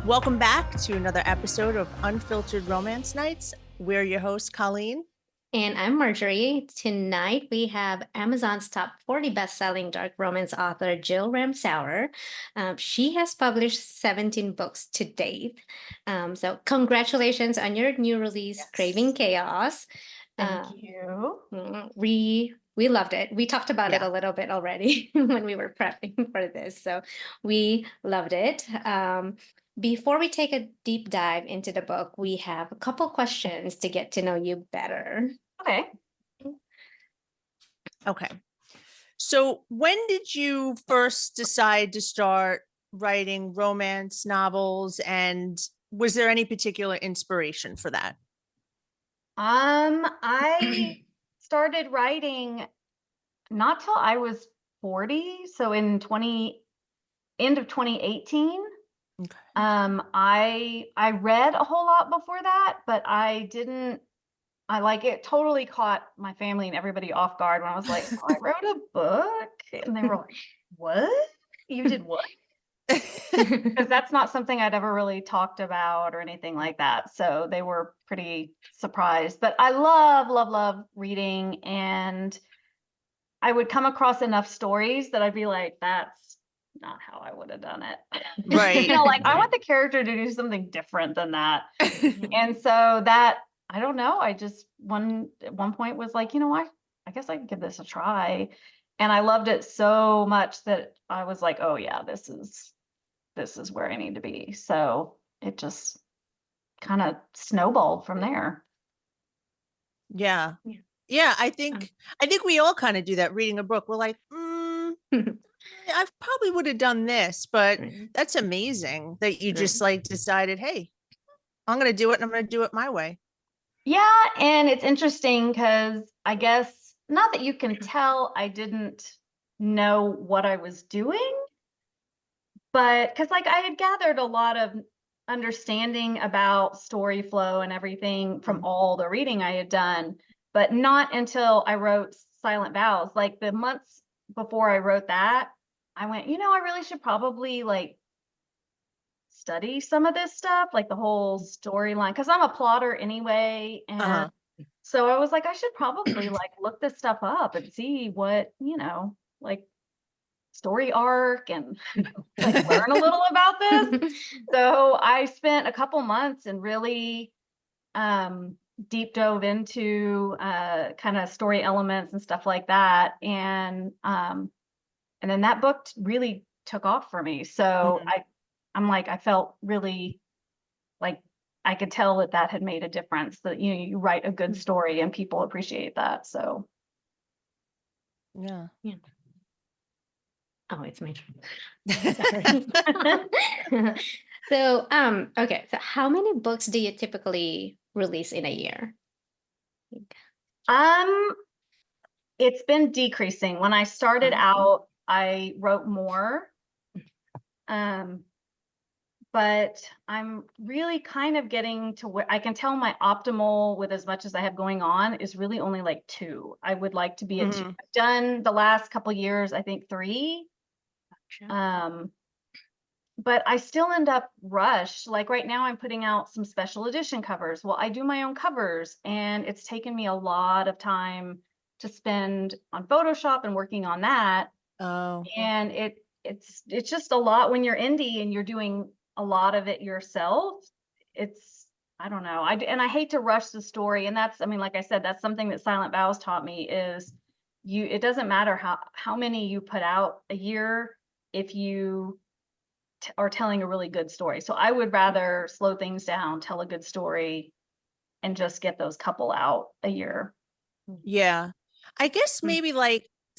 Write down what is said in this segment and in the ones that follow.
Welcome back to another episode of Unfiltered Romance Nights. We're your hosts, Kolleen. And I'm Marjorie. Tonight we have Amazon's top 40 best-selling dark romance author, Jill Ramsower. She has published 17 books to date. So congratulations on your new release, Yes. Craving Chaos. Thank you. We loved it. We talked about it a little bit already when we were prepping for this. So we loved it. Before we take a deep dive into the book, we have a couple questions to get to know you better. Okay. So when did you first decide to start writing romance novels, and was there any particular inspiration for that? I started writing not till I was 40, so in end of 2018. Okay. I read a whole lot before that, but it totally caught my family and everybody off guard when I was like, oh, I wrote a book. And they were like, what? You did what? Because that's not something I'd ever really talked about or anything like that. So they were pretty surprised. But I love reading, and I would come across enough stories that I'd be like, that's not how I would have done it. Right. I want the character to do something different than that. And so that, I don't know, I just at one point was like, I guess I can give this a try. And I loved it so much that I was like, oh yeah, this is where I need to be. So it just kind of snowballed from there. Yeah. I think we all kind of do that reading a book. We're like, I probably would have done this, but that's amazing that you just decided, hey, I'm going to do it, and I'm going to do it my way. Yeah. And it's interesting because I guess not that you can tell I didn't know what I was doing, but because I had gathered a lot of understanding about story flow and everything from all the reading I had done, but not until I wrote Silent Vows. Like the months before I wrote that, I went, I really should probably study some of this stuff, like the whole storyline, because I'm a plotter anyway. And so I was like, I should probably look this stuff up and see what, story arc and learn a little about this. So I spent a couple months and really deep dove into kind of story elements and stuff like that. And then that book really took off for me. So I felt really like I could tell that had made a difference, that, you write a good story and people appreciate that. So. Yeah. Oh, it's my turn. Sorry. So, okay. So how many books do you typically release in a year? It's been decreasing. When I started out, I wrote more. But I'm really kind of getting to where I can tell my optimal, with as much as I have going on, is really only 2. I would like to be at 2. I've done the last couple years, I think 3. Gotcha. But I still end up rushed. Like right now I'm putting out some special edition covers. Well, I do my own covers, and it's taken me a lot of time to spend on Photoshop and working on that. Oh. And it's just a lot when you're indie and you're doing a lot of it yourself. I don't know. I hate to rush the story. And that's, like I said, that's something that Silent Vows taught me, is it doesn't matter how many you put out a year if you are telling a really good story. So I would rather slow things down, tell a good story, and just get those couple out a year. Yeah. I guess maybe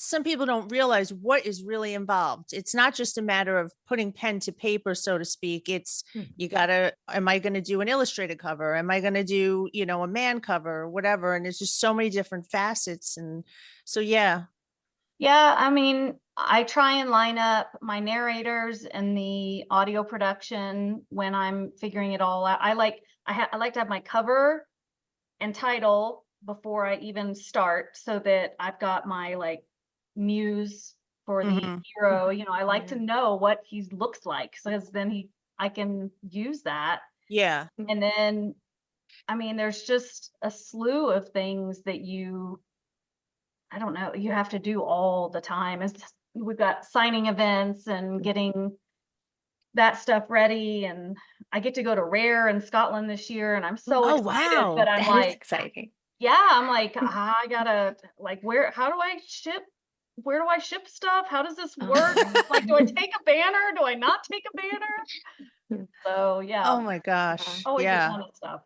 some people don't realize what is really involved. It's not just a matter of putting pen to paper, so to speak. It's am I going to do an illustrated cover? Am I going to do, a man cover, whatever? And there's just so many different facets. And so, yeah. Yeah. I try and line up my narrators and the audio production when I'm figuring it all out. I like to have my cover and title before I even start, so that I've got my muse for the hero. I like to know what he looks like, because then he I can use that. Yeah. And then, I mean, there's just a slew of things that I don't know, you have to do all the time. We've got signing events and getting that stuff ready. And I get to go to Rare in Scotland this year, and I'm so Oh, excited, wow. but I'm That is like, exciting. yeah, I'm like, I gotta, like, where do I ship stuff? How does this work? Like, do I take a banner? Do I not take a banner? So yeah, Oh my gosh. always a Yeah. ton of stuff.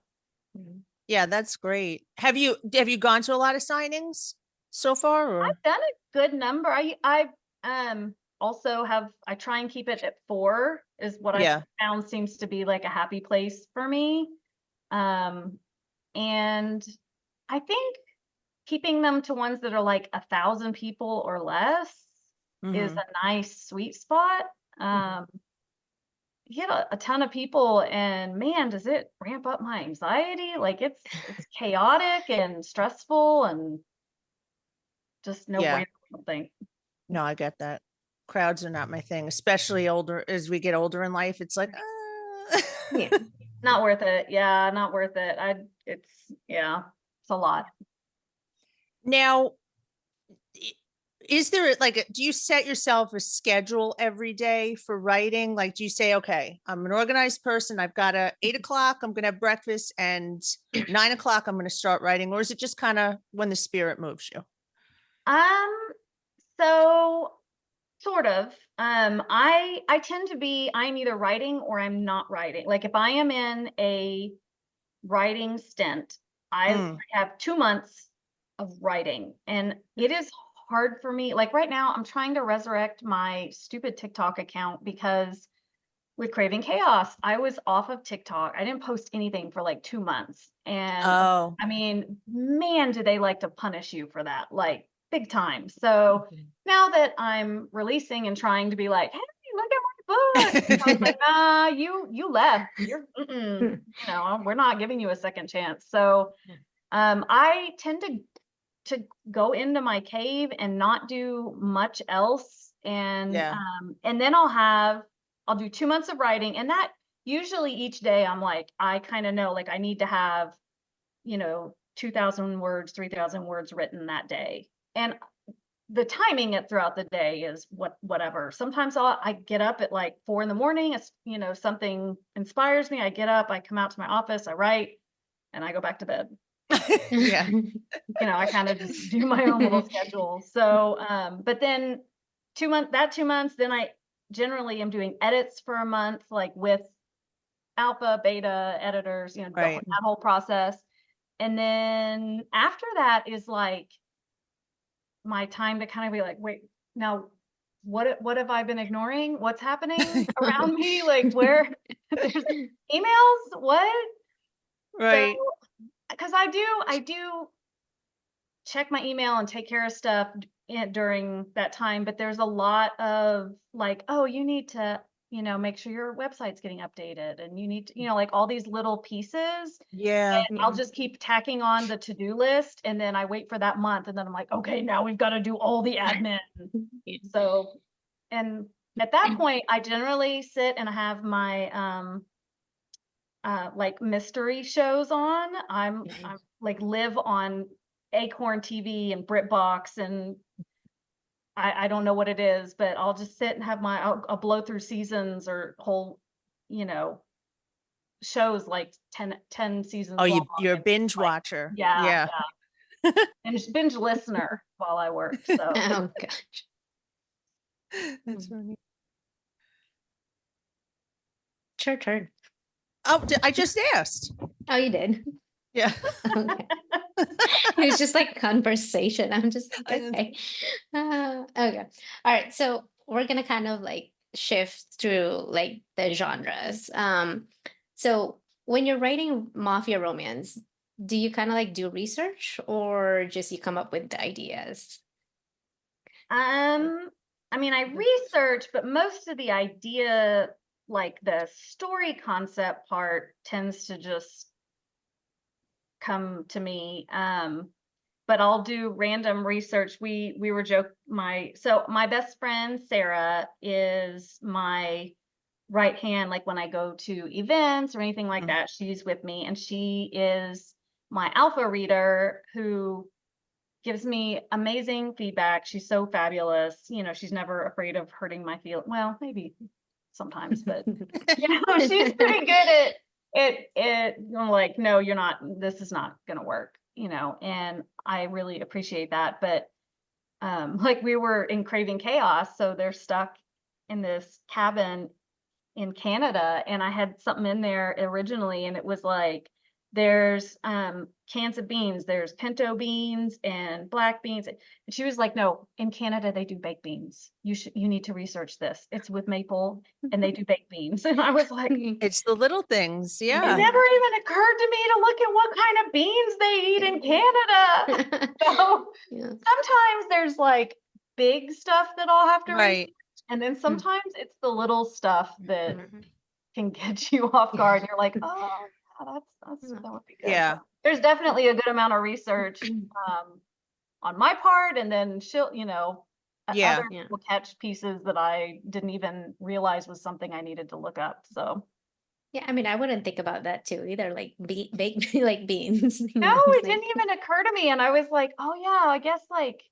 Yeah, that's great. Have you gone to a lot of signings so far, or? I've done a good number. I also I try and keep it at 4 is what I Yeah. found seems to be like a happy place for me. And I think keeping them to ones that are like 1,000 people or less is Mhm. a nice sweet spot. You get a ton of people, and man, does it ramp up my anxiety. Like it's chaotic and stressful and just no Yeah. bueno, I don't think. No, I get that. Crowds are not my thing, especially older as we get older in life. It's like, Yeah. Not worth it. Yeah, not worth it. It's a lot. Now, is there like, do you set yourself a schedule every day for writing? Like, do you say, okay, I'm an organized person. I've got 8 o'clock, I'm going to have breakfast, and 9 o'clock, I'm going to start writing. Or is it just kind of when the spirit moves you? So sort of. I tend to be, I'm either writing or I'm not writing. Like if I am in a writing stint, I have 2 months of writing, and it is hard for me. Like right now, I'm trying to resurrect my stupid TikTok account because with Craving Chaos, I was off of TikTok. I didn't post anything for like 2 months. And Oh, I mean, man, do they like to punish you for that, like big time. So now that I'm releasing and trying to be like, hey, look at my book, I was like, nah, you left. We're not giving you a second chance. So I tend to go into my cave and not do much else. And yeah. and then I'll do 2 months of writing, and that usually each day I'm like, I kind of know like I need to have, 2,000 words, 3,000 words written that day. And the timing it throughout the day is whatever. Sometimes I get up at like 4 in the morning. It's, something inspires me. I get up, I come out to my office, I write, and I go back to bed. Yeah. I kind of just do my own little schedule. So, but then 2 months, then I generally am doing edits for a month, like with alpha, beta editors, Right. that whole process. And then after that is like my time to kind of be like, wait, now what have I been ignoring? What's happening around me? Like where there's emails? What? Right. So, because I do check my email and take care of stuff during that time, but there's a lot of like, oh, you need to, make sure your website's getting updated, and you need to, like all these little pieces. Yeah. And I'll just keep tacking on the to-do list, and then I wait for that month, and then I'm like, okay, now we've got to do all the admin. So, and at that point, I generally sit and I have my like mystery shows on. I'm like live on Acorn TV and BritBox, and I don't know what it is, but I'll just sit and have I'll blow through seasons or whole, shows like 10 seasons Oh, long. you're a And binge like, watcher. yeah, Yeah. and just binge listener while I work. So Oh gosh. That's funny. It's your turn. Oh, I just asked. Oh, you did. Yeah. Okay. It was just like conversation. I'm just like, okay. Okay. All right. So we're gonna kind of like shift through like the genres. So when you're writing mafia romance, do you kind of like do research or just you come up with the ideas? I mean, I research, but most of the idea, like the story concept part, tends to just come to me. But I'll do random research. We were my best friend Sarah is my right hand, like when I go to events or anything like that, she's with me, and she is my alpha reader who gives me amazing feedback. She's so fabulous. You know, she's never afraid of hurting my feelings. Well, maybe sometimes, but you know, she's pretty good at it, you know, like, no, you're not, this is not gonna work, you know, and I really appreciate that. But like we were in Craving Chaos, so they're stuck in this cabin in Canada, and I had something in there originally, and it was like there's cans of beans, there's pinto beans and black beans. And she was like, no, in Canada they do baked beans. You need to research this. It's with maple and they do baked beans. And I was like, it It's the little things. Yeah. never even occurred to me to look at what kind of beans they eat in Canada. So sometimes there's like big stuff that I'll have to research, and then sometimes it's the little stuff that can get you off guard. You're like, oh, that would be good. Yeah. So there's definitely a good amount of research on my part, and then she'll, you know, other will catch pieces that I didn't even realize was something I needed to look up. So yeah, I mean, I wouldn't think about that too either, like baked like beans. no, it didn't even occur to me, and I was like, oh yeah, I guess like,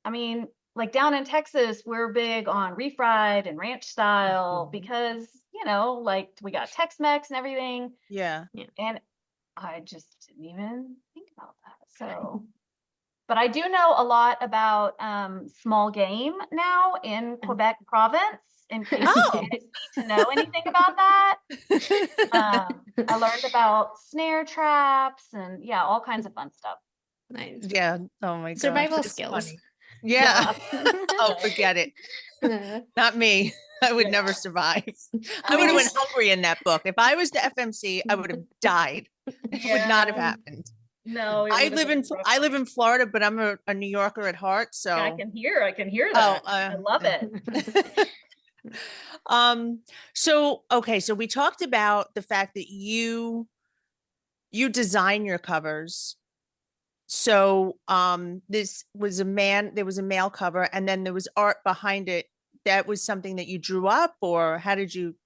I mean, like down in Texas, we're big on refried and ranch style because, you know, like we got Tex-Mex and everything. Yeah. And I just didn't even think about that. So, but I do know a lot about small game now in Quebec province, in case you guys need to know anything about that. I learned about snare traps and all kinds of fun stuff. Nice. Yeah. Oh my god. Survival skills. Funny. Yeah. Oh, forget it. Not me. I would never survive. I would have went hungry in that book. If I was the FMC, I would have died. It would not have happened. No, I live in Florida, but I'm a New Yorker at heart. So I can hear that. I love it. So we talked about the fact that you design your covers. So this was there was a male cover, and then there was art behind it. That was something that you drew up, or how did you?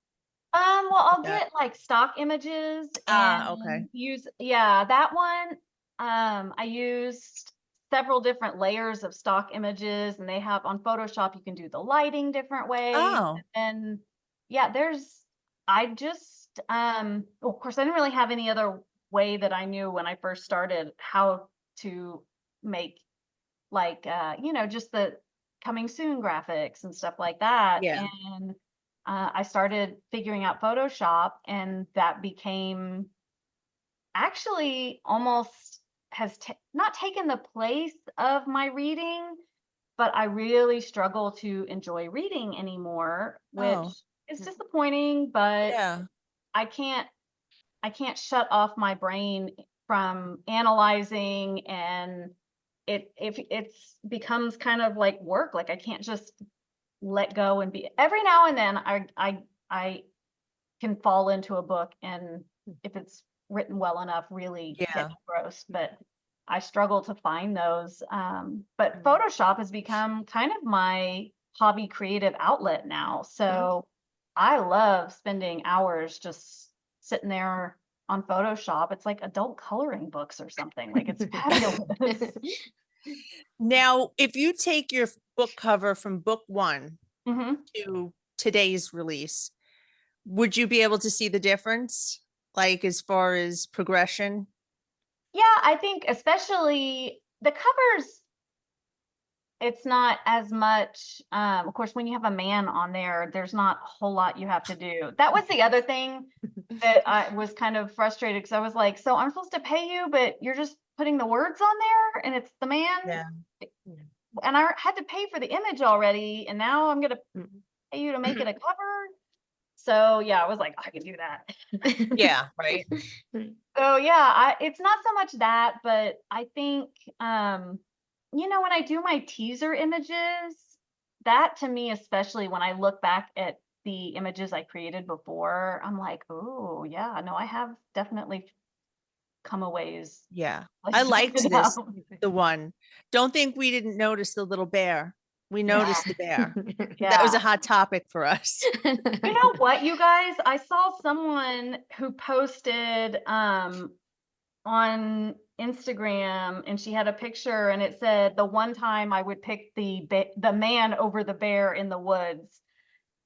Well, I'll get like stock images and use that one. I used several different layers of stock images, and they have on Photoshop you can do the lighting different ways. And I just of course I didn't really have any other way that I knew when I first started how to make like you know, just the coming soon graphics and stuff like that. And I started figuring out Photoshop, and that became actually almost has not taken the place of my reading, but I really struggle to enjoy reading anymore, which is disappointing, but I can't shut off my brain from analyzing, and it's becomes kind of like work. Like I can't just let go and be. Every now and then I can fall into a book, and if it's written well enough, really get engrossed, but I struggle to find those. But Photoshop has become kind of my hobby creative outlet now. So I love spending hours just sitting there on Photoshop. It's like adult coloring books or something. Like it's fabulous. Now, if you take your book cover from book one to today's release, would you be able to see the difference, like as far as progression? Yeah, I think especially the covers, it's not as much. Of course, when you have a man on there, there's not a whole lot you have to do. That was the other thing that I was kind of frustrated, because I was like, so I'm supposed to pay you, but you're just putting the words on there, and it's the man. And I had to pay for the image already, and now I'm gonna pay you to make it a cover. So yeah, I was like, I can do that. Yeah, right. So yeah, it's not so much that, but I think you know, when I do my teaser images, that to me, especially when I look back at the images I created before, I'm like, oh yeah, no, I have definitely come a ways. Yeah, I liked this. The one. Don't think we didn't notice the little bear. We noticed the bear. Yeah. That was a hot topic for us. You know what, you guys? I saw someone who posted on Instagram, and she had a picture, and it said, the one time I would pick the man over the bear in the woods.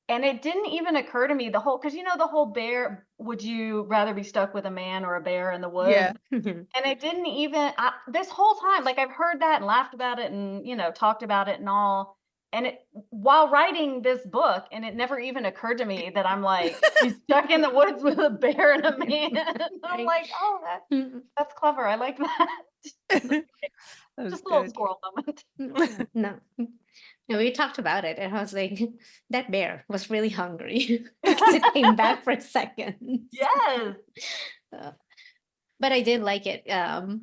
And it didn't even occur to me because the whole bear, would you rather be stuck with a man or a bear in the woods? Yeah. And it didn't even, this whole time, like I've heard that and laughed about it and, talked about it and all. And while writing this book, and it never even occurred to me that I'm like, she's stuck in the woods with a bear and a man. I'm like, oh, that's clever. I like that. Just a little squirrel moment. No. No, we talked about it, and I was like, that bear was really hungry because it came back for a second. Yes. But I did like it. Good.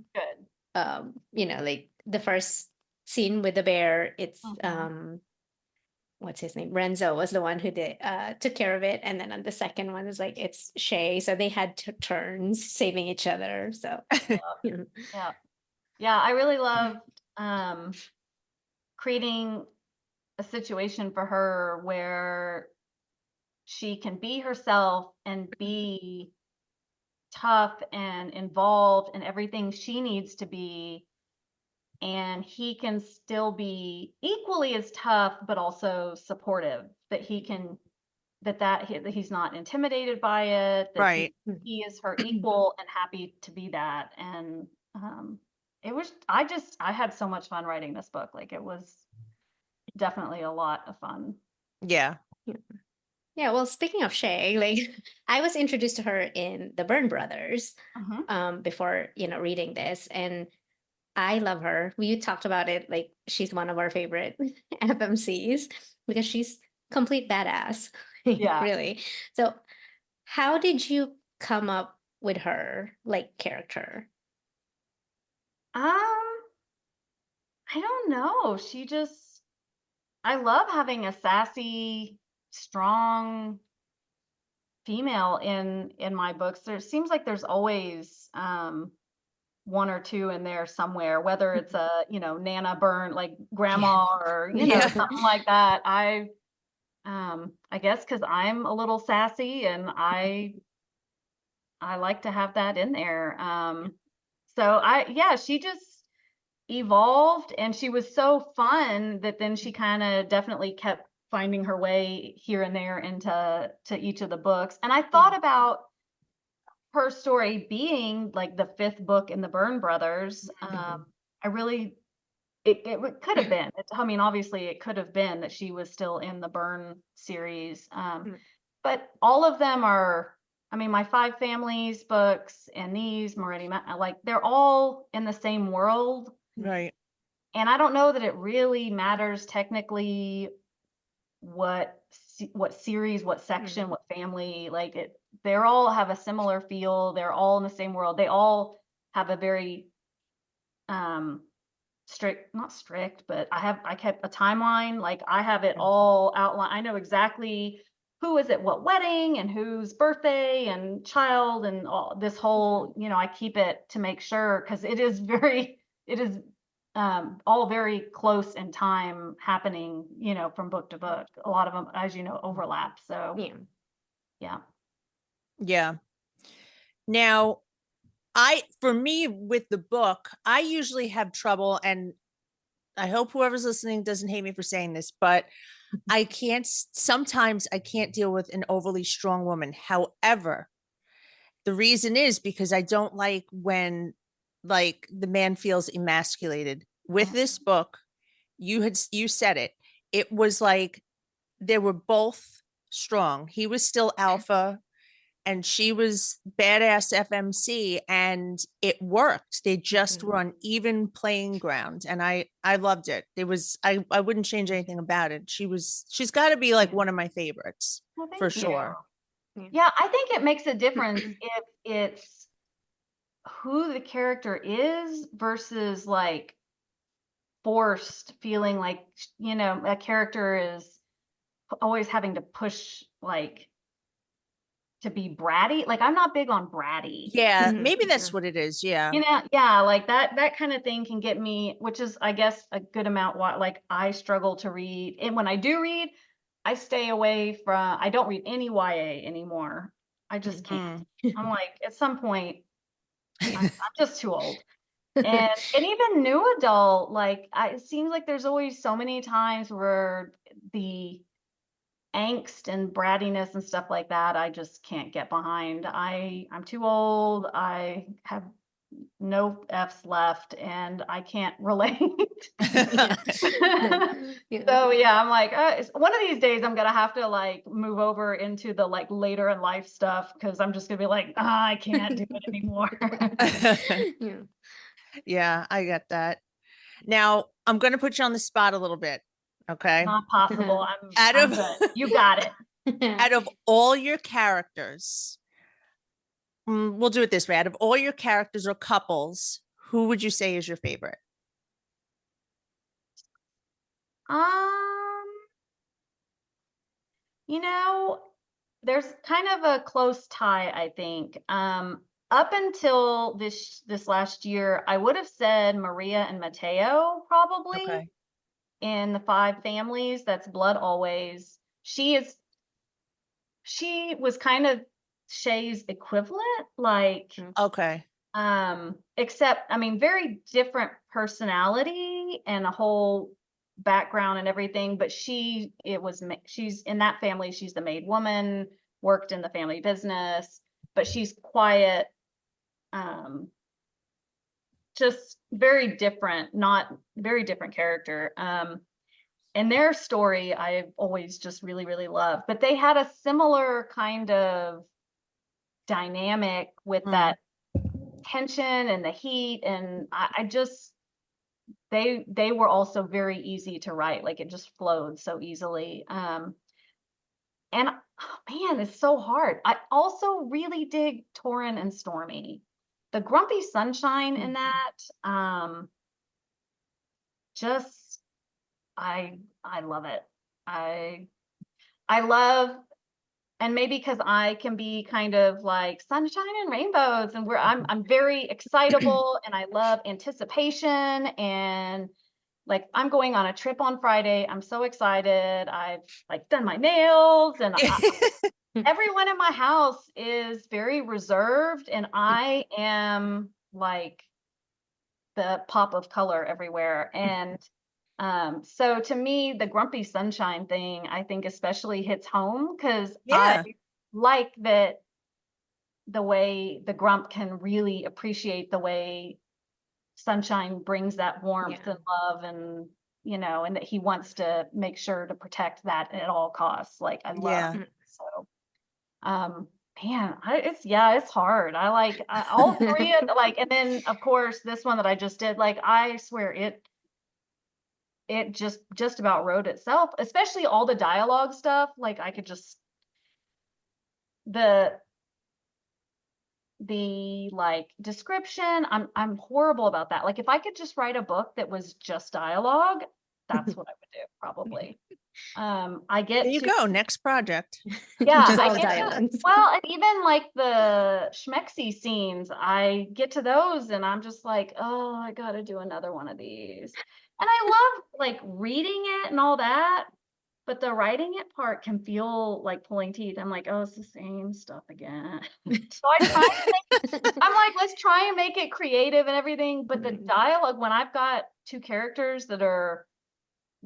Like the first scene with the bear, it's what's his name? Renzo was the one who took care of it, and then on the second one is like it's Shay, so they had turns saving each other. So yeah, I really loved creating a situation for her where she can be herself and be tough and involved in everything she needs to be, and he can still be equally as tough but also supportive, that he's not intimidated by it, that Right. he is her equal and happy to be that. And I had so much fun writing this book. Like, it was definitely a lot of fun. Yeah. Yeah, well, speaking of Shay, like I was introduced to her in the Byrne Brothers before, reading this, and I love her. We talked about it, like she's one of our favorite FMCs because she's complete badass. Yeah. Really. So how did you come up with her like character? I don't know. I love having a sassy, strong female in my books. There seems like there's always one or two in there somewhere, whether it's a, Nana Byrne, like grandma, or, something like that. I guess because I'm a little sassy and I like to have that in there. She just evolved, and she was so fun that then she kind of definitely kept finding her way here and there into each of the books. And I thought about her story being like the fifth book in the Byrne Brothers. It could have been. Obviously it could have been that she was still in the Byrne series. But all of them are, my Five Families books and these Moretti, like they're all in the same world. Right. And I don't know that it really matters technically what series, what section, what family, they all have a similar feel. They're all in the same world. They all have a very not strict, but I kept a timeline. Like, I have it all outlined. I know exactly who is at what wedding and whose birthday and child and all this whole, I keep it to make sure, because it is all very close in time happening, from book to book. A lot of them, as you know, overlap. So yeah. Now, for me with the book, I usually have trouble, and I hope whoever's listening doesn't hate me for saying this, but sometimes I can't deal with an overly strong woman. However, the reason is because I don't like when like the man feels emasculated. With this book, you said it. It was like they were both strong. He was still alpha and she was badass FMC, and it worked. They just were on even playing ground, and I loved it. It was I wouldn't change anything about it. She's got to be like one of my favorites for sure. Yeah, I think it makes a difference if it's who the character is versus like forced, feeling like, a character is always having to push, like, to be bratty. Like I'm not big on bratty. Yeah, Mhm. maybe that's what it is. Yeah. You know, yeah, like that kind of thing can get me, which is, I guess, a good amount what like I struggle to read. And when I do read, I stay away from, I don't read any YA anymore. I just can't. I'm like, at some point, I'm just too old. And even new adult, like it seems like there's always so many times where the angst and brattiness and stuff like that, I just can't get behind. I'm too old. I have no F's left and I can't relate. Yeah. So yeah, I'm like, one of these days I'm gonna have to like move over into the like later in life stuff because I'm just gonna be like, I can't do it anymore. Yeah. Yeah, I get that. Now, I'm going to put you on the spot a little bit. Okay. Not possible. Out I'm of good. You got it. out of all your characters, we'll do it this way. Out of all your characters or couples, who would you say is your favorite? Um, you know, there's kind of a close tie, I think. Up until this last year, I would have said Maria and Mateo probably Okay. in the Five Families. That's Blood Always. She was kind of Shay's equivalent, like Okay. except I mean, very different personality and a whole background and everything, but she's in that family, she's the maid woman, worked in the family business, but she's quiet, um, just very different, not very different character. And their story I've always just really, really loved, but they had a similar kind of dynamic with that tension and the heat, and I just they were also very easy to write, like it just flowed so easily. And oh man, it's so hard. I also really dig Torin and Stormy. The grumpy sunshine in that, just I love it. I love, and maybe because I can be kind of like sunshine and rainbows, and I'm very excitable and I love anticipation, and like I'm going on a trip on Friday. I'm so excited. I've like done my nails and everyone in my house is very reserved and I am like the pop of color everywhere. And so to me, the grumpy sunshine thing, I think especially hits home because I Yeah. like that the way the grump can really appreciate the way sunshine brings that warmth and love and and that he wants to make sure to protect that at all costs. Like I love Yeah. so man, it's hard. I like all three of like, and then of course this one that I just did, like I swear it just about wrote itself, especially all the dialogue stuff. Like I could just the like description, I'm horrible about that. Like if I could just write a book that was just dialogue, that's what I would do probably. I There get you to go. Next project. yeah, Just I all get to dialogues. well, and even like the schmexy scenes, I get to those and I'm just like, oh, I gotta do another one of these. And I love like reading it and all that, but the writing it part can feel like pulling teeth. I'm like, oh, it's the same stuff again. So I try I'm like, let's try and make it creative and everything. But the dialogue, when I've got two characters that are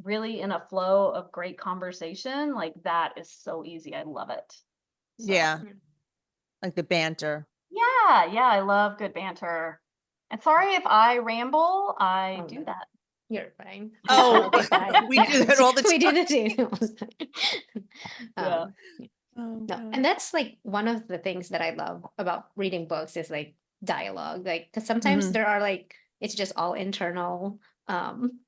really in a flow of great conversation, like that is so easy. I love it. So Yeah. Like the banter. yeah, I love good banter. And sorry if I ramble, I do that. You're fine. Oh, That'll be fine. we do that all the We do time. the same all the time. Yeah. Oh, No, God. and that's like one of the things that I love about reading books is like dialogue. Like, because sometimes Mhm. there are like it's just all internal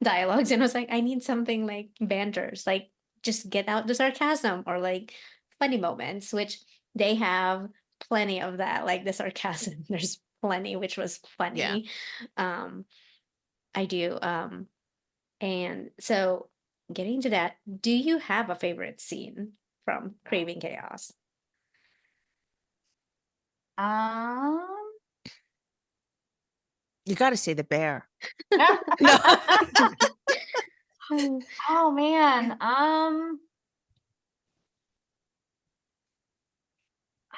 dialogues, and I was like, I need something like banters, like just get out the sarcasm or like funny moments, which they have plenty of that. Like the sarcasm, there's plenty, which was Yeah. funny. I do. And so getting to that, do you have a favorite scene from Craving Chaos? Um, You got to say the bear. No. oh man. I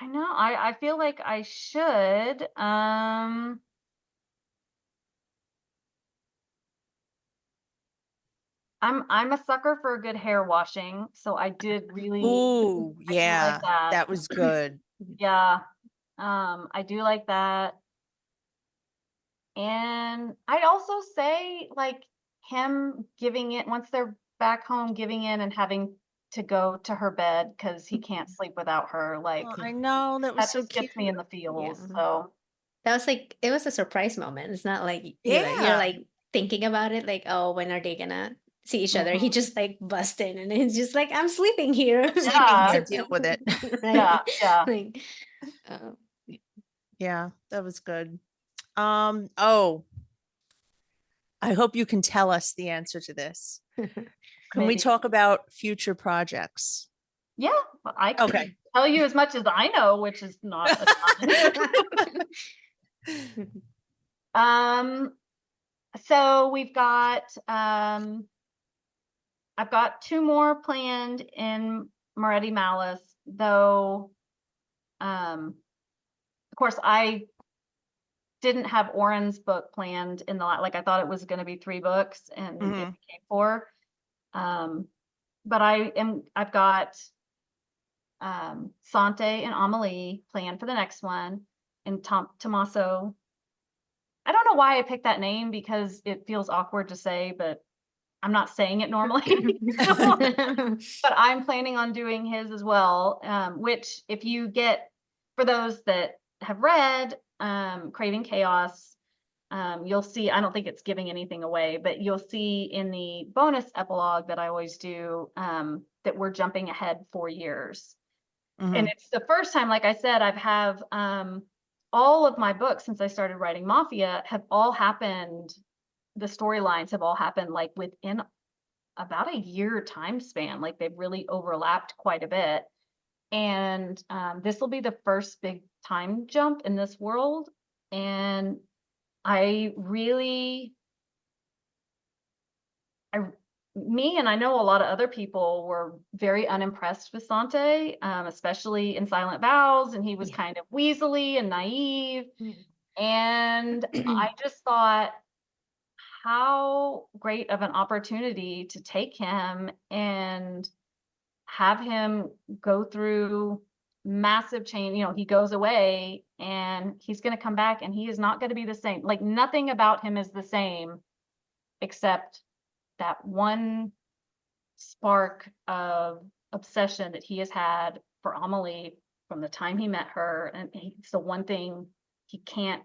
know. I feel like I should. I'm a sucker for a good hair washing, so I did really Ooh, I do yeah, like that. that was good. Yeah. I do like that. And I'd also say like him giving it once they're back home, giving in and having to go to her bed because he can't sleep without her. Like Oh, I know, that was that so just gets me cute. in the feels. Yeah. So That was like, it was a surprise moment. It's not like you're Yeah. like thinking about it, like, oh, when are they gonna see each other? He mhm. just like bust in and it's just like, I'm sleeping here. Sleeping Yeah. here, deal with it. Yeah, Right? yeah. Like, Yeah, that was good. Oh, I hope you can tell us the answer to this. Can we Maybe. talk about future projects? Yeah, I can Okay. tell you as much as I know, which is not a ton. So we've got I've got 2 more planned in Moretti Malice, though of course I didn't have Oren's book planned in the like I thought it was going to be 3 books and it Mhm. became 4. But I've got Sante and Amelie planned for the next one, and Tommaso. I don't know why I picked that name because it feels awkward to say, but I'm not saying it normally. But I'm planning on doing his as well, which if you get, for those that have read Craving Chaos, you'll see, I don't think it's giving anything away, but you'll see in the bonus epilogue that I always do that we're jumping ahead 4 years. And Mhm. it's the first time, like I said, I've have all of my books since I started writing Mafia have all happened, the storylines have all happened like within about a year time span. Like they've really overlapped quite a bit. And this will be the first big time jump in this world. And I really, I, me and I know a lot of other people were very unimpressed with Sante, especially in Silent Vows, and he was kind of weaselly and naive. And I just thought, how great of an opportunity to take him and have him go through massive change. You know, he goes away and he's going to come back and he is not going to be the same. Like nothing about him is the same except that one spark of obsession that he has had for Amelie from the time he met her. And it's the one thing he can't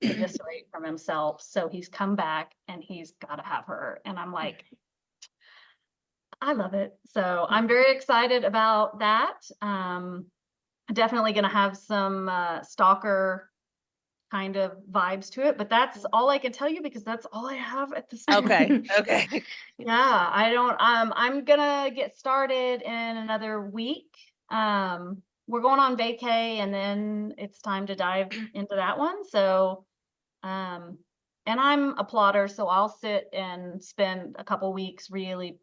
eviscerate from himself. So he's come back and he's got to have her. And I'm like, I love it. So I'm very excited about that. Definitely going to have some stalker kind of vibes to it, but that's all I can tell you because that's all I have at this point. Okay. Okay. Yeah, I don't I'm gonna get started in another week. We're going on vacay and then it's time to dive into that one. So and I'm a plotter, so I'll sit and spend a couple weeks really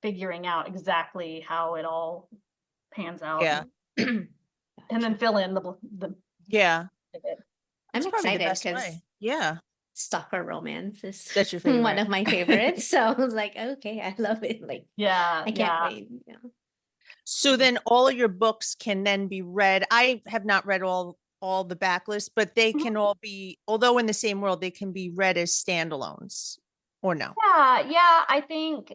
figuring out exactly how it all pans out. Yeah. And then fill in the Yeah. I'm That's probably the excited best because way. Yeah. stalker romance is That's your one favorite. of my favorites. So I was like, okay, I love it. Like, yeah, I can't yeah. wait. Yeah. So then all of your books can then be read. I have not read all the backlist, but they can all be, although in the same world, they can be read as standalones or no. Yeah, I think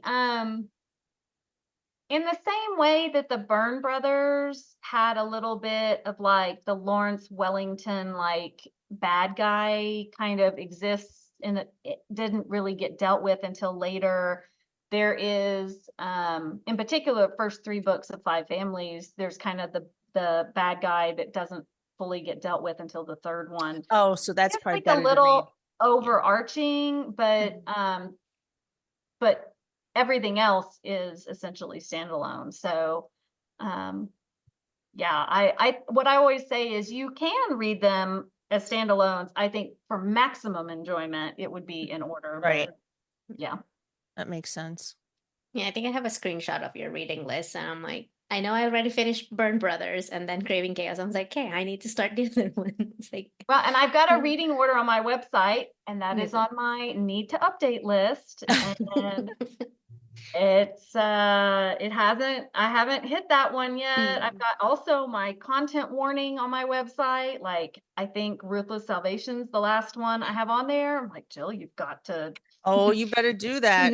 in the same way that the Byrne brothers had a little bit of like the Lawrence Wellington like bad guy kind of exists and it didn't really get dealt with until later. There is in particular first 3 books of 5 Families, there's kind of the bad guy that doesn't fully get dealt with until the 3rd one. Oh, so that's It's probably like a better to read. little overarching, but everything else is essentially standalone. So, what I always say is you can read them as standalones. I think for maximum enjoyment, it would be in order. Right. But yeah. That makes sense. Yeah, I think I have a screenshot of your reading list, and I'm like, I know I already finished Burn Brothers and then Craving Chaos. I was like, okay, I need to start the other ones. Like, Well, and I've got a reading order on my website, and that is Yeah. on my need to update list. And I haven't hit that one yet. I've got also my content warning on my website. Like, I think Ruthless Salvation's the last one I have on there. I'm like, Jill, you've got to Oh, you better do that.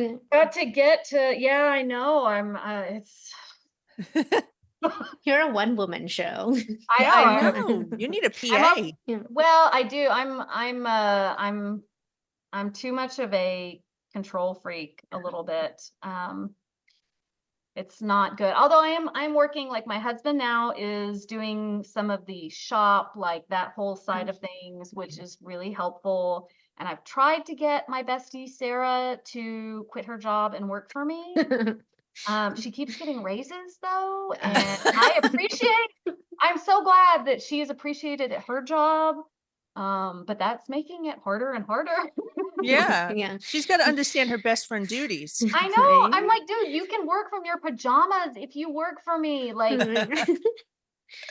get to, yeah, I know. It's You're a one-woman show. I know. know. You need a I'm PA. Yeah. Well, I do. I'm too much of a control freak a little bit. It's not good. Although I'm working, like my husband now is doing some of the shop, like that whole side of things, which is really helpful. And I've tried to get my bestie Sarah to quit her job and work for me. She keeps getting raises though, and I'm so glad that she is appreciated at her job. But that's making it harder and harder. Yeah. Yeah. She's got to understand her best friend duties. I know. I'm like, dude, you can work from your pajamas if you work for me. Like,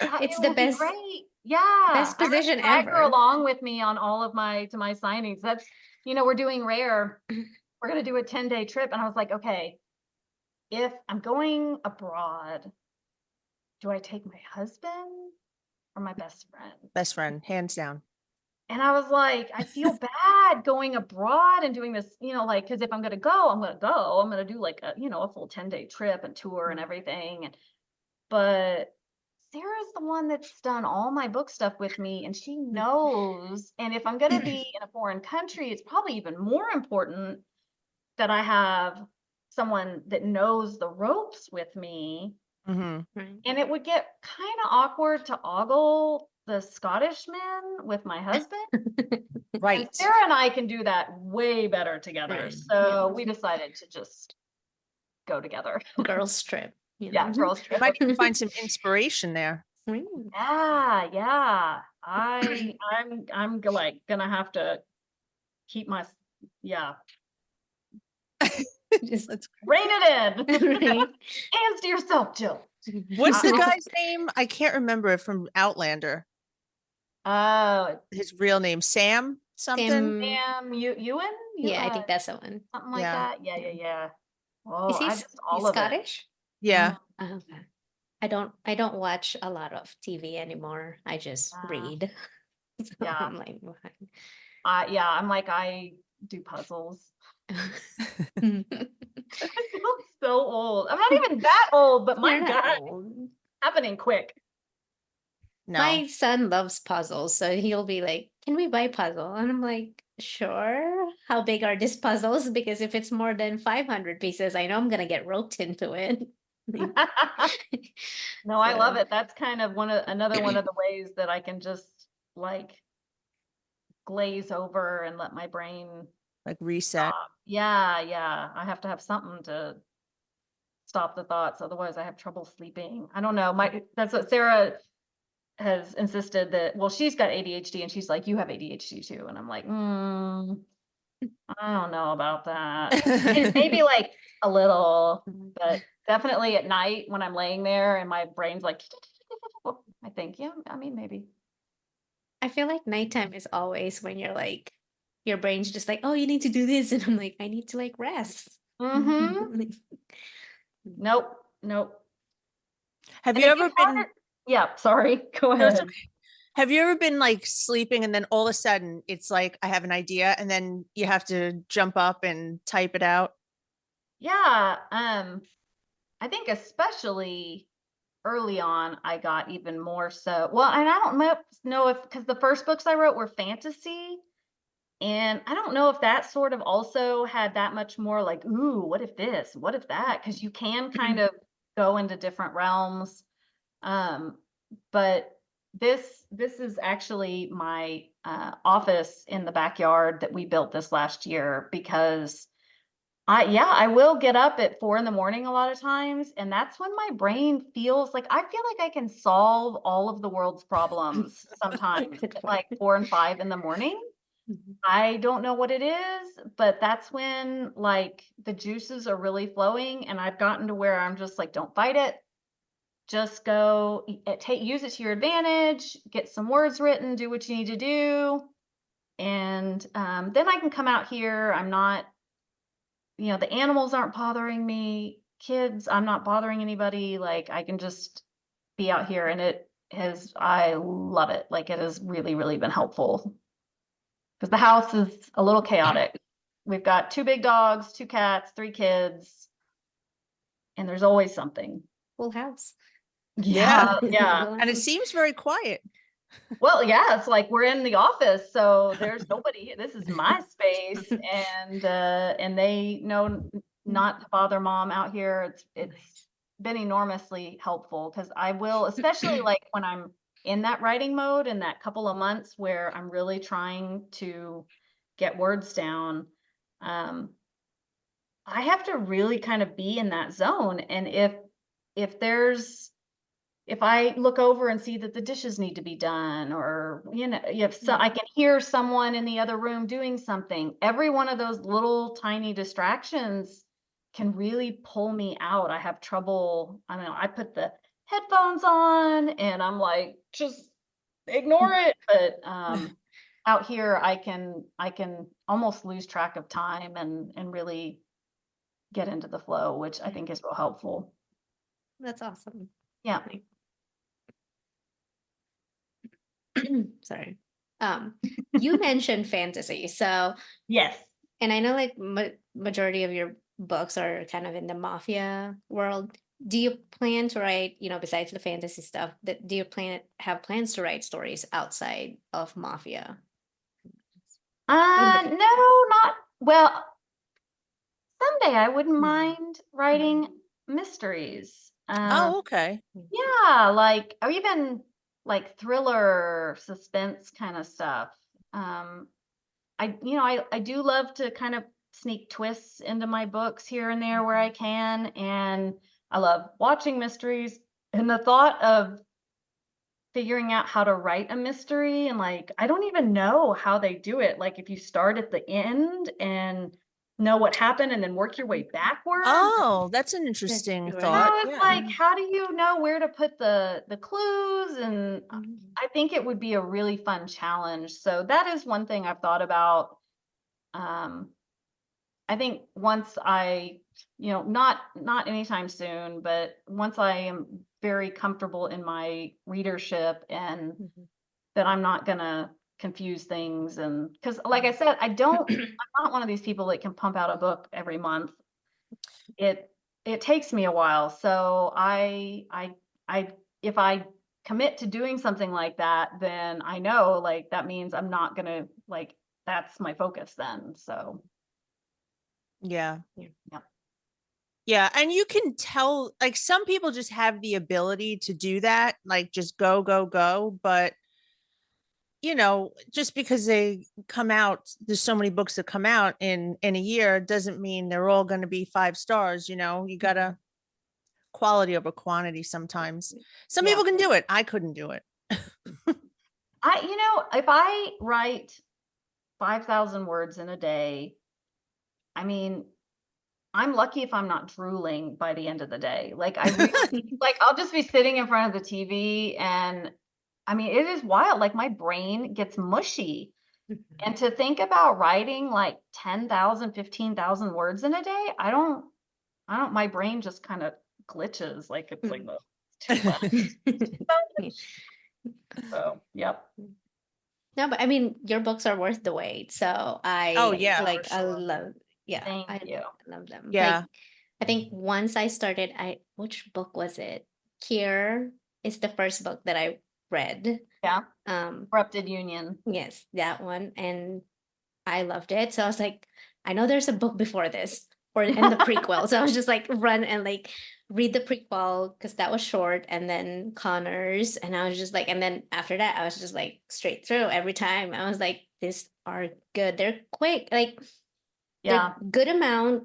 It's it the will be best, great. Yeah. best I had to position drag her ever. along with me on all of my signings. That's, we're doing Rare. We're gonna do a 10-day trip, and I was like, okay, if I'm going abroad, do I take my husband or my best friend? Best friend, hands down. And I was like, I feel bad going abroad and doing this, like, because if I'm going to go, I'm going to do like a full 10-day trip and tour and everything. But Sarah's the one that's done all my book stuff with me, and she knows. And if I'm going to be in a foreign country, it's probably even more important that I have someone that knows the ropes with me. Mm-hmm. And it would get kind of awkward to ogle the Scottish men with my husband. Right. And Sarah and I can do that way better together. Right. So we decided to just go together. Girls trip. Yeah, girls trip. Might even find some inspiration there. Yeah. I'm like gonna have to keep my Just rein it in. right. Hands to yourself, Jill. What's the guy's name? I can't remember it from Outlander. Oh, His real name, Sam something. Sam Ewan? Yeah, I think that's the one. Something like Yeah. that. Yeah. Oh, Is he I just all of it. Scottish? Yeah. Oh, okay. I don't watch a lot of TV anymore. I just read. So Yeah. I'm like, what? I'm like, I do puzzles. I feel so old. I'm not even that old, but my You're not God, old. happening quick. No. My son loves puzzles, so he'll be like, "Can we buy puzzle?" And I'm like, "Sure." How big are these puzzles? Because if it's more than 500 pieces, I know I'm gonna get roped into it. No, I love So- it. That's kind of another one of the ways that I can just like glaze over and let my brain Like reset. stop. Yeah. I have to have something to stop the thoughts. Otherwise I have trouble sleeping. I don't know. That's what Sarah has insisted that, well, she's got ADHD and she's like, you have ADHD too. And I'm like, I don't know about that. Maybe like a little, but definitely at night when I'm laying there and my brain's like, I think, yeah, I mean, maybe. I feel like nighttime is always when you're like, your brain's just like, oh, you need to do this. And I'm like, I need to like rest. Mm-hmm. Nope. Have And you if ever been? had yeah, sorry. Go No, it's ahead. okay. Have you ever been like sleeping and then all of a sudden it's like I have an idea and then you have to jump up and type it out? Yeah. I think especially early on, I got even more so. Well, and I don't know if because the first books I wrote were fantasy. And I don't know if that sort of also had that much more like, ooh, what if this? What if that? Because you can kind of go into different realms. But this is actually my office in the backyard that we built this last year because I will get up at 4 in the morning a lot of times, and that's when my brain feels like I feel like I can solve all of the world's problems sometimes Good at point. like 4 and 5 in the morning. Mhm. I don't know what it is, but that's when like the juices are really flowing, and I've gotten to where I'm just like, don't fight it. Just go use it to your advantage, get some words written, do what you need to do. And then I can come out here. I'm not, the animals aren't bothering me. Kids, I'm not bothering anybody. Like I can just be out here, and I love it. Like it has really, really been helpful because the house is a little chaotic. We've got 2 big dogs, 2 cats, 3 kids, and there's always something. Full house. Yeah, yeah. Full And it house. seems very quiet. Well, yeah, it's like we're in the office, so there's nobody. This is my space, and they know not to bother mom out here. It's been enormously helpful because I will, especially like when I'm in that writing mode in that couple of months where I'm really trying to get words down. I have to really kind of be in that zone, and if there's if I look over and see that the dishes need to be done, or if I can hear someone in the other room doing something, every one of those little tiny distractions can really pull me out. I have trouble. I don't know. I put the headphones on and I'm like, just ignore it. But out here, I can almost lose track of time and really get into the flow, which I think is real helpful. That's awesome. Yeah. Sorry. You mentioned fantasy, so Yes. and I know like majority of your books are kind of in the mafia world. Do you plan to write, besides the fantasy stuff, do you have plans to write stories outside of mafia? No, not well. Someday I wouldn't Mhm. mind writing mysteries. Oh, okay. Yeah, like or even like thriller, suspense kind of stuff. Um, I do love to kind of sneak twists into my books here and there where I can, and I love watching mysteries. And the thought of figuring out how to write a mystery, and like I don't even know how they do it. Like if you start at the end and know what happened and then work your way backwards. Oh, that's an interesting right. thought. I was Yeah. like, how do you know where to put the clues? And I think it would be a really fun challenge. So that is one thing I've thought about. I think once not anytime soon, but once I am very comfortable in my readership and that I'm not gonna confuse things, and because like I said, I'm not one of these people that can pump out a book every month. It takes me a while. So I if I commit to doing something like that, then I know like that means I'm not gonna like that's my focus then. So Yeah. yeah. Yeah. And you can tell, like, some people just have the ability to do that, like, just go, go, go. But, just because they come out, there's so many books that come out in a year doesn't mean they're all going to be 5 stars. You gotta quality over quantity sometimes. Some Yeah. people can do it. I couldn't do it. If I write 5,000 words in a day, I mean, I'm lucky if I'm not drooling by the end of the day. Like I really, like I'll just be sitting in front of the TV, and I mean, it is wild. Like my brain gets mushy. And to think about writing like 10,000, 15,000 words in a day, my brain just kind of glitches. Like it's like, oh, it's too much. So, yep. No, but I mean, your books are worth the wait. So Oh, I yeah, for like, I sure. love, yeah, Thank I you. love them. Yeah. Like, I think once I started, which book was it? Kier is the first book that I read. Yeah. Um, Corrupted Union. yes, that one. And I loved it. So I was like, I know there's a book before this and the prequel. So I was just like run and like read the prequel because that was short, and then Connors. And I was just like, and then after that, I was just like straight through every time. I was like, these are good. They're quick, like Yeah. they're good amount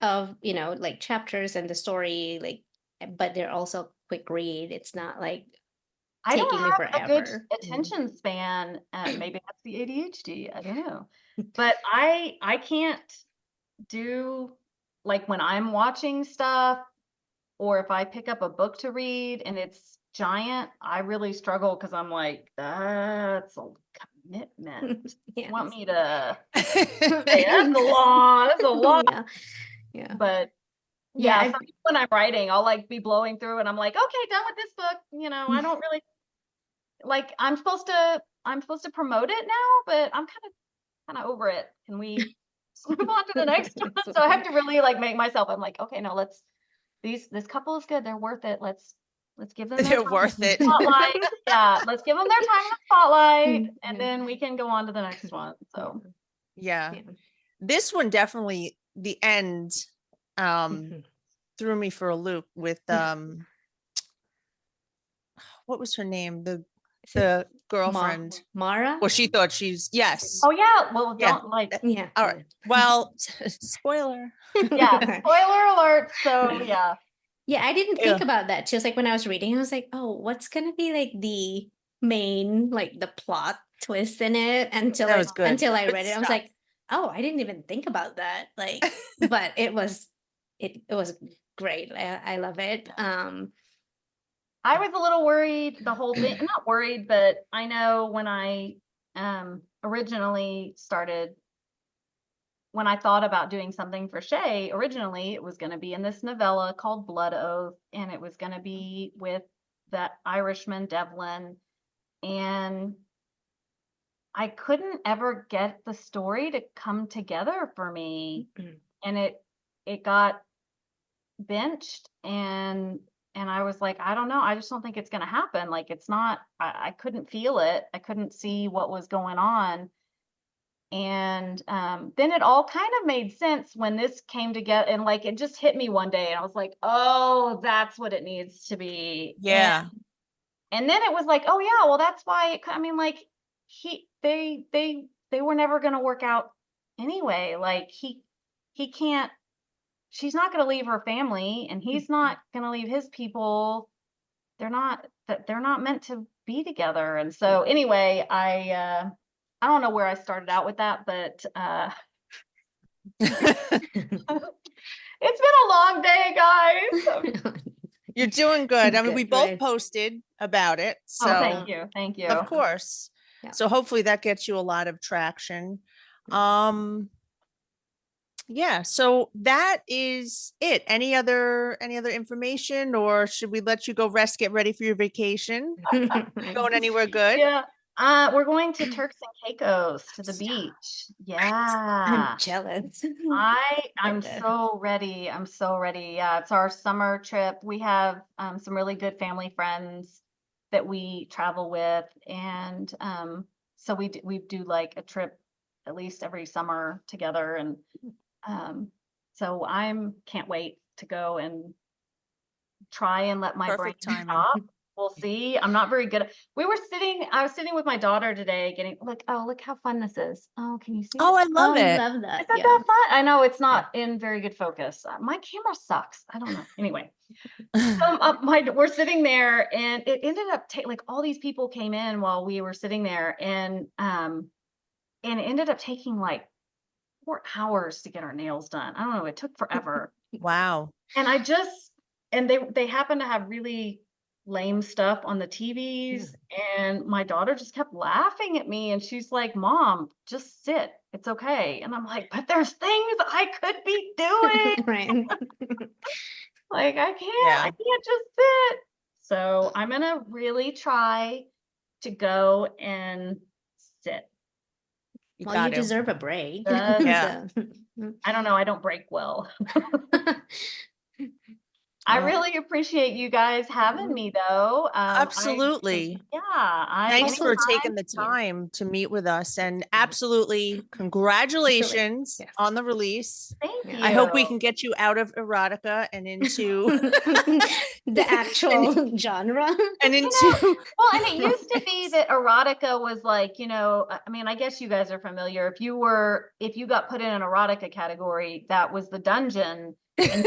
of, like chapters and the story, like, but they're also quick read. It's not like I don't taking me have a good forever. attention span. Maybe that's the ADHD. I don't know. But I can't do, like, when I'm watching stuff, or if I pick up a book to read and it's giant, I really struggle because I'm like, that's a commitment. You want Yes. me to say that's a lot, that's a lot. Yeah. Yeah. But Yeah. yeah, for me, when I'm writing, I'll like be blowing through and I'm like, okay, done with this book. I don't really like, I'm supposed to promote it now, but I'm kind of over it. Can we move on to the next one? So I have to really like make myself, I'm like, okay, no, this couple is good. They're worth it. Let's give them their They're time worth in the it. spotlight. Yeah, let's give them their time in the spotlight, and then we can go on to the next one. So Yeah. Yeah. This one definitely, the end threw me for a loop with what was her name? The girlfriend. Mara? Well, she thought she's yes. oh yeah, well, Yeah. don't like, Yeah. All right. Well, spoiler. yeah, spoiler alert. So yeah, Yeah, I didn't Yeah. think about that. Just like when I was reading, I was like, oh, what's gonna be like the main, like the plot twist in it until That was good. until I Good read it. I was stuff. like, oh, I didn't even think about that. Like, but it was great. I love it. I was a little worried the whole thing. Not worried, but I know when I originally started, when I thought about doing something for Shay, originally it was going to be in this novella called Blood Oath, and it was going to be with that Irishman Devlin, and I couldn't ever get the story to come together for me, and it got benched, and I was like, I don't know, I just don't think it's going to happen. Like, it's not, I couldn't feel it. I couldn't see what was going on. And then it all kind of made sense when this came together, and like it just hit me one day, and I was like, oh, that's what it needs to be. Yeah. And then it was like, oh yeah, well, that's why I mean, like, they were never going to work out anyway. Like, he can't, she's not going to leave her family, and he's not going to leave his people. They're not meant to be together. And so anyway, I don't know where I started out with that, but it's been a long day, guys. You're doing good. I mean, Good, we both right. posted about it. So Oh, thank you. Thank you. of course. Yeah. So hopefully that gets you a lot of traction. Yeah, so that is it. Any other information, or should we let you go rest, get ready for your vacation? Going anywhere good? Yeah. We're going to Turks and Caicos to the beach. Yeah. I'm jealous. I'm so ready. I'm so ready. Yeah, it's our summer trip. We have some really good family friends that we travel with, and so we do like a trip at least every summer together, and so can't wait to go and try and let my brain Perfect timing. stop. We'll see. I'm not very good. I was sitting with my daughter today look how fun this is. Oh, can you see Oh, it? I love it. Love that. Isn't that fun? I know it's not in very good focus. My camera sucks. I don't know. Anyway, we're sitting there, and it ended up like all these people came in while we were sitting there, and it ended up taking like 4 hours to get our nails done. I don't know. It took forever. Wow. And and they happen to have really lame stuff on the TVs, and my daughter just kept laughing at me, and she's like, Mom, just sit. It's okay. And I'm like, but there's things I could be doing. Right. Like, I can't just sit. So I'm gonna really try to go and sit. Well, you deserve a break. Yeah. So. I don't know. I don't break well. I really appreciate you guys having me though. Absolutely. Thanks for taking the time to meet with us, and absolutely congratulations Yes. on the release. Thank you. I hope we can get you out of erotica and into the actual genre. and into well, and it used to be that erotica was like, I mean, I guess you guys are familiar. If you got put in an erotica category, that was the dungeon. And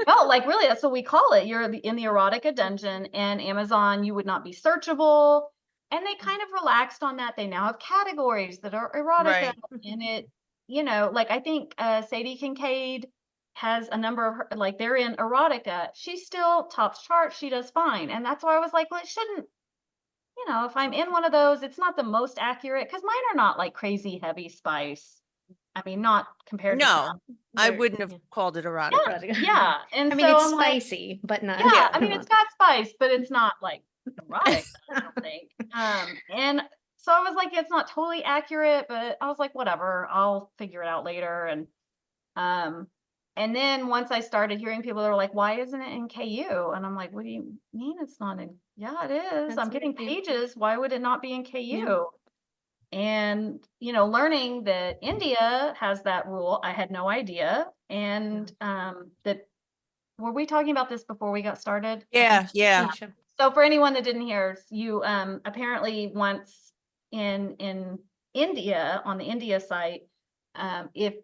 no, like really, that's what we call it. You're in the erotica dungeon, and Amazon, you would not be searchable. And they kind of relaxed on that. They now have categories that are erotica, Right. and it, like I think Sadie Kincaid has a number of her, like they're in erotica. She still tops charts. She does fine, and that's why I was like, well, it shouldn't. If I'm in one of those, it's not the most accurate because mine are not like crazy heavy spice. I mean, not compared to No, I They're- wouldn't have called it erotica. yeah. And I mean, so it's I'm like, spicy, but not. yeah, I mean, it's got spice, but it's not like erotic, I don't think. And so I was like, it's not totally accurate, but I was like, whatever, I'll figure it out later. And then once I started hearing people that were like, why isn't it in KU? And I'm like, what do you mean it's not in? Yeah, it is. That's I'm getting what it pages. Why would it not be in KU? And, learning that India has that rule, I had no idea. And that, were we talking about this before we got started? Yeah. So for anyone that didn't hear, you apparently once in India, on the India site, if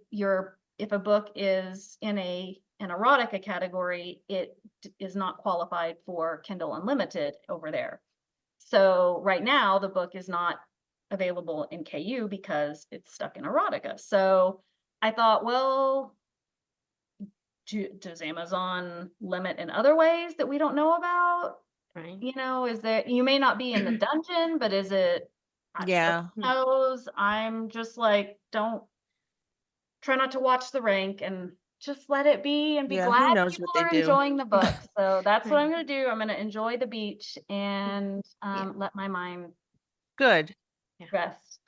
a book is in an erotica category, it is not qualified for Kindle Unlimited over there. So right now the book is not available in KU because it's stuck in erotica. So I thought, well, does Amazon limit in other ways that we don't know about? Right. Is there, you may not be in the dungeon, but is it? Yeah. Who knows? I'm just like, try not to watch the rank and just let it be and be Yeah, who glad knows people what they are do. enjoying the book. So that's what I'm going to do. I'm going to enjoy the beach and let my mind Good. rest.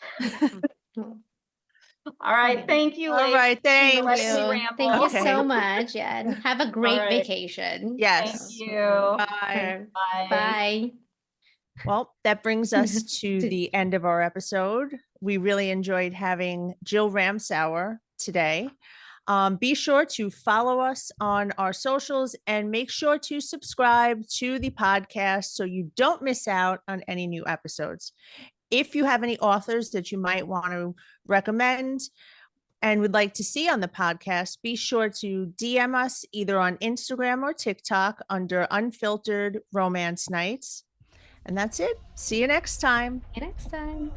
All right. Thank you. All right. Thank you. Thank you Okay. so much. Yeah. And have a great right. vacation. Yes. Thank you. Bye. Bye. Well, that brings us to the end of our episode. We really enjoyed having Jill Ramsower today. Be sure to follow us on our socials and make sure to subscribe to the podcast so you don't miss out on any new episodes. If you have any authors that you might want to recommend and would like to see on the podcast, be sure to DM us either on Instagram or TikTok under Unfiltered Romance Nights. And that's it. See you next time. See you next time.